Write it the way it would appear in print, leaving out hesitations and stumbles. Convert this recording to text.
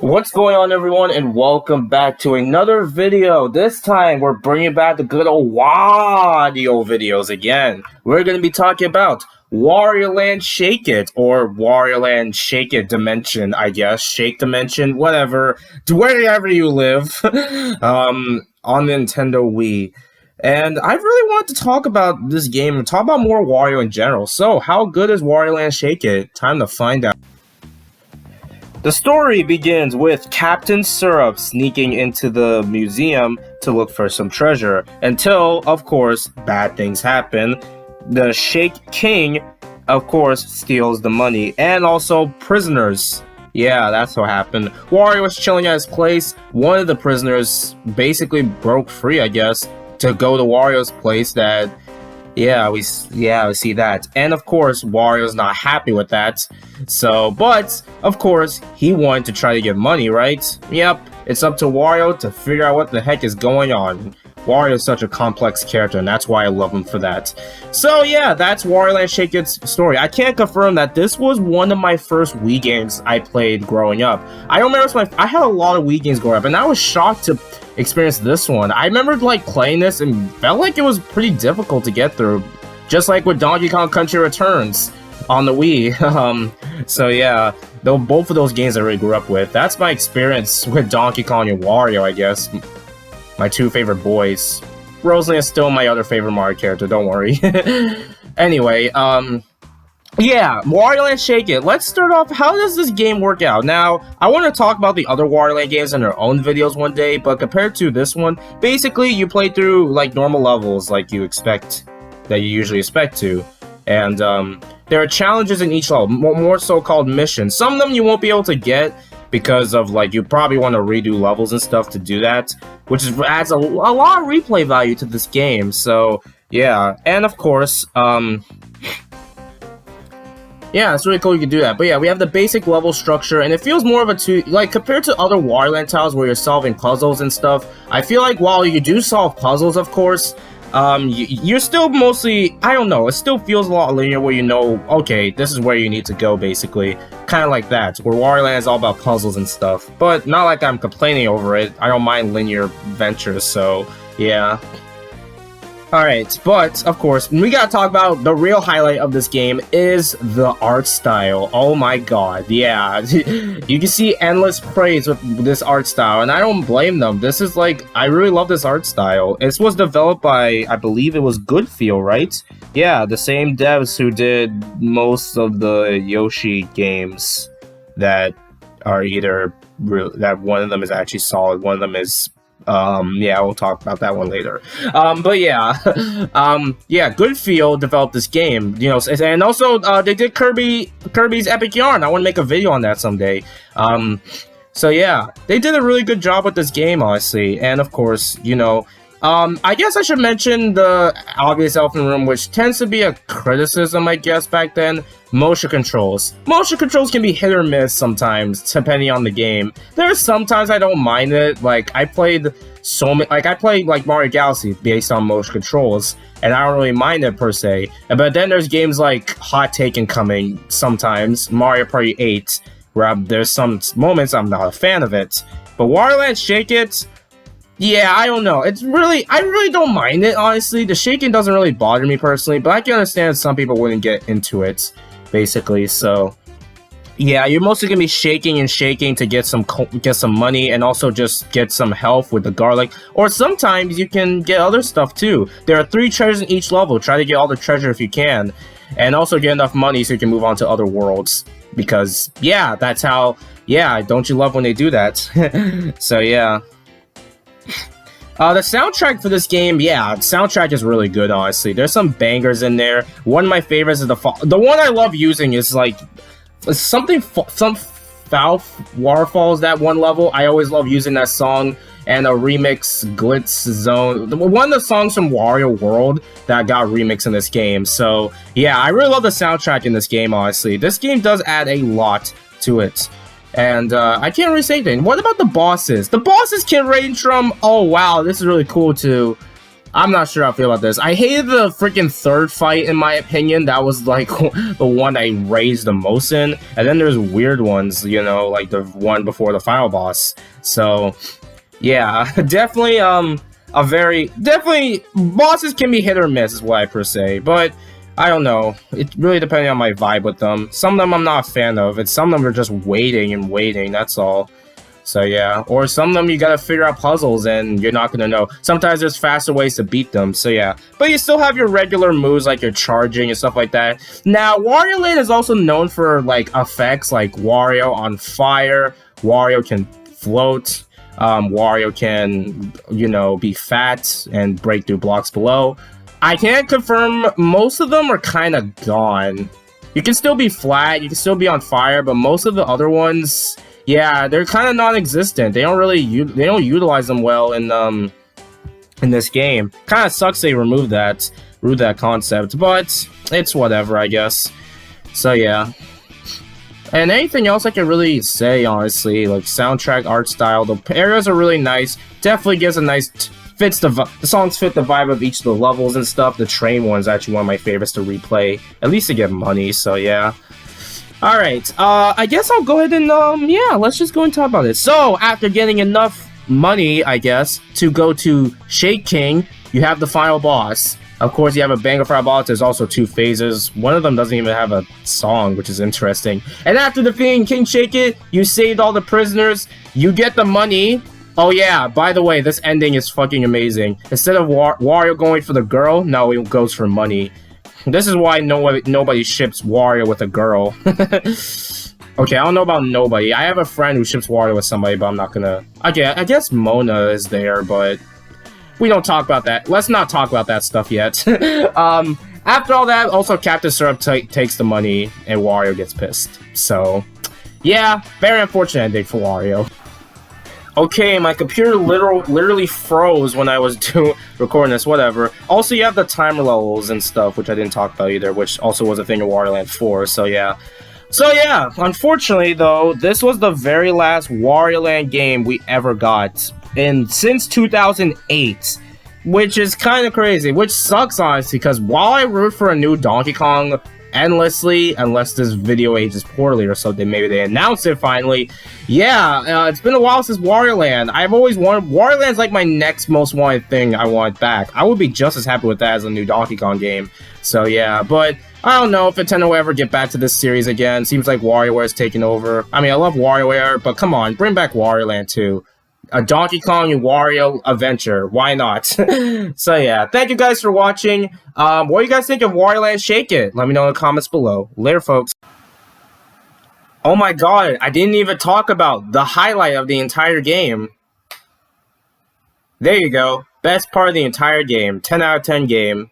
What's going on, everyone, and welcome back to another video. This time we're bringing back the good old Wario videos again. We're going to be talking about Wario Land Shake It, or Wario Land Shake It Dimension, I guess. Shake Dimension, whatever, wherever you live, on Nintendo Wii. And I really want to talk about this game and talk about more Wario in general. So, how good is Wario Land Shake It? Time to find out. The story begins with Captain Syrup sneaking into the museum to look for some treasure, until, of course, bad things happen. The Shake King, of course, steals the money, and also prisoners. Yeah, that's what happened. Wario was chilling at his place. One of the prisoners basically broke free, I guess, to go to Wario's place. We see that. And of course, Wario's not happy with that. So, but, of course, he wanted to try to get money, right? Yep, it's up to Wario to figure out what the heck is going on. Wario is such a complex character, and that's why I love him for that. So yeah, that's Wario Land Shake It's story. I can't confirm that this was one of my first Wii games I played growing up. I remember I had a lot of Wii games growing up, and I was shocked to experience this one. I remember playing this and felt like it was pretty difficult to get through, just like with Donkey Kong Country Returns on the Wii. So yeah, both of those games I really grew up with. That's my experience with Donkey Kong and Wario, I guess. My two favorite boys. Rosalie is still my other favorite Mario character, don't worry. Anyway, yeah, Wario Land Shake It. Let's start off, how does this game work out? Now, I want to talk about the other Wario Land games in their own videos one day, but compared to this one, basically you play through normal levels that you usually expect to. And there are challenges in each level, more so-called missions. Some of them you won't be able to get because of you probably want to redo levels and stuff to do that, which adds a lot of replay value to this game. So yeah, and of course, yeah, it's really cool you can do that. But yeah, we have the basic level structure, and it feels more of a compared to other Wario Land titles where you're solving puzzles and stuff. I feel like while you do solve puzzles, of course, you're still mostly, I don't know, it still feels a lot linear where you know, okay, this is where you need to go, basically. Kind of like that, where Wario Land is all about puzzles and stuff. But not like I'm complaining over it. I don't mind linear ventures, so yeah. Alright, but, of course, we gotta talk about the real highlight of this game is the art style. Oh my god, yeah. You can see endless praise with this art style, and I don't blame them. This is I really love this art style. This was developed by, I believe it was Goodfeel, right? Yeah, the same devs who did most of the Yoshi games that are either that one of them is actually solid, one of them is yeah, we'll talk about that one later. But yeah, yeah, Goodfeel developed this game, you know, and also they did Kirby's Epic Yarn. I want to make a video on that someday. So yeah, they did a really good job with this game, honestly, and of course, you know, I guess I should mention the obvious elephant in the room, which tends to be a criticism, I guess, back then. Motion controls. Motion controls can be hit or miss sometimes, depending on the game. There are sometimes I don't mind it. I played Mario Galaxy based on motion controls, and I don't really mind it per se. But then there's games like Hot Take Incoming sometimes, Mario Party 8, where there's some moments I'm not a fan of it. But Wario Land Shake It, yeah, I don't know. I really don't mind it, honestly. The shaking doesn't really bother me personally, but I can understand some people wouldn't get into it, basically. So, yeah, you're mostly gonna be shaking and shaking to get some money, and also just get some health with the garlic. Or sometimes you can get other stuff too. There are 3 treasures in each level. Try to get all the treasure if you can, and also get enough money so you can move on to other worlds. Because yeah, that's how. Yeah, don't you love when they do that? So yeah. The soundtrack for this game, yeah, the soundtrack is really good, honestly. There's some bangers in there. One of my favorites is the one I love using is some Foul Waterfalls, that one level. I always love using that song, and a remix, Glitz Zone. One of the songs from Wario World that got remixed in this game. So yeah, I really love the soundtrack in this game, honestly. This game does add a lot to it. And I can't really say anything. What about the bosses? The bosses can range from, oh wow, this is really cool, to I'm not sure how I feel about this. I hated the freaking third fight, in my opinion. That was, like, the one I raised the most in. And then there's weird ones, you know, like the one before the final boss. So, yeah, definitely, definitely, bosses can be hit or miss, is what I per se. But, I don't know. It really depends on my vibe with them. Some of them I'm not a fan of, and some of them are just waiting and waiting, that's all. So yeah, or some of them you gotta figure out puzzles and you're not gonna know. Sometimes there's faster ways to beat them, so yeah. But you still have your regular moves like your charging and stuff like that. Now, Wario Land is also known for like effects like Wario on fire, Wario can float, Wario can, you know, be fat and break through blocks below. I can't confirm, most of them are kind of gone. You can still be flat, you can still be on fire, but most of the other ones... yeah, they're kind of non-existent. They don't really utilize them well in this game. Kind of sucks they removed that concept, but it's whatever, I guess. So yeah. And anything else I can really say, honestly, like soundtrack, art style, the areas are really nice. Definitely gives a nice the songs fit the vibe of each of the levels and stuff. The train one's actually one of my favorites to replay, at least to get money. So yeah. Alright, I guess I'll go ahead and, yeah, let's just go and talk about it. So, after getting enough money, I guess, to go to Shake King, you have the final boss. Of course, you have a banger final boss. There's also 2 phases. One of them doesn't even have a song, which is interesting. And after defeating King Shake It, you saved all the prisoners, you get the money. Oh yeah, by the way, this ending is fucking amazing. Instead of Wario going for the girl, no, he goes for money. This is why nobody ships Wario with a girl. Okay, I don't know about nobody. I have a friend who ships Wario with somebody, but I'm not gonna... okay, I guess Mona is there, but... we don't talk about that. Let's not talk about that stuff yet. After all that, also Captain Syrup takes the money, and Wario gets pissed. So, yeah, very unfortunate ending for Wario. Okay, my computer literally froze when I was recording this, whatever. Also, you have the timer levels and stuff, which I didn't talk about either, which also was a thing in Wario Land 4, so yeah. So yeah, unfortunately though, this was the very last Wario Land game we ever got since 2008, which is kind of crazy, which sucks honestly, because while I root for a new Donkey Kong endlessly, unless this video ages poorly or something, maybe they announce it finally. Yeah, it's been a while since Wario Land. I've always wanted... Wario Land's like my next most wanted thing I want back. I would be just as happy with that as a new Donkey Kong game. So yeah, but I don't know if Nintendo will ever get back to this series again. Seems like WarioWare is taking over. I mean, I love WarioWare, but come on, bring back Wario Land 2. A Donkey Kong and Wario adventure. Why not? So yeah, thank you guys for watching. What do you guys think of Wario Land Shake It? Let me know in the comments below. Later, folks. Oh my god, I didn't even talk about the highlight of the entire game. There you go. Best part of the entire game. 10 out of 10 game.